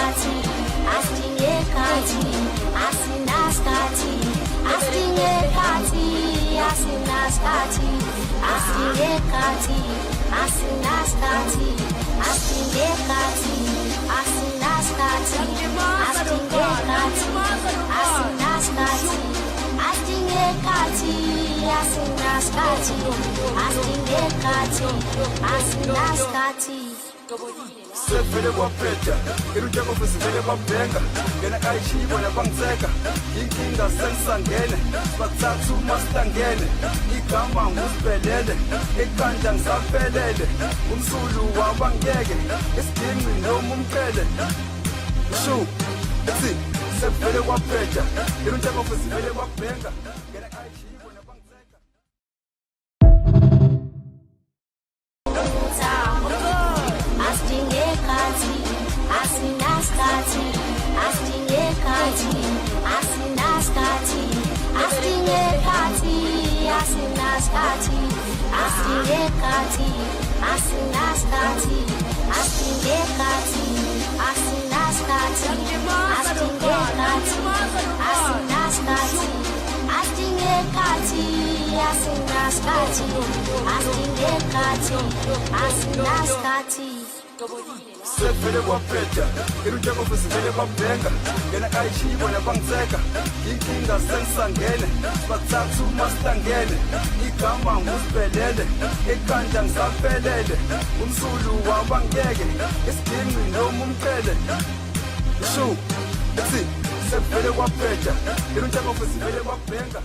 skati, astingekati, asinaskati, astingekati, asinaskati, astingekati, asinaskati, astingekati, asinaskati, astingekati, asinaskati, astingekati, asinaskati, astingekati, asinaskati. Sevele waphetha irutsheko futhi vele babhenga ngena ayishibona bangiseka inkinga sengisangene bathathu masitangene igama ngusibhelele ekhanda ngisaphelele umsulu wabangeke isidinqi noma umqele shu ethi sevele waphetha irutsheko futhi vele babhenga ngena ayishibona bangiseka. Astingekati, asinaskati, astingekati, asinaskati, astingekati, asinaskati, astingekati, asinaskati, astingekati, asinaskati, astingekati, asinaskati, astingekati, asinaskati, astingekati, asinaskati. Sevele waphetha irutsheko futhi vele babhenga ngena ayishibona bangiseka inkinga sengisangene bathathu masitangene igama ngusibhelele ekhanda ngisaphelele umsulu wabangeke isidinqi noma umqele shu ethi sevele waphetha irutsheko futhi vele babhenga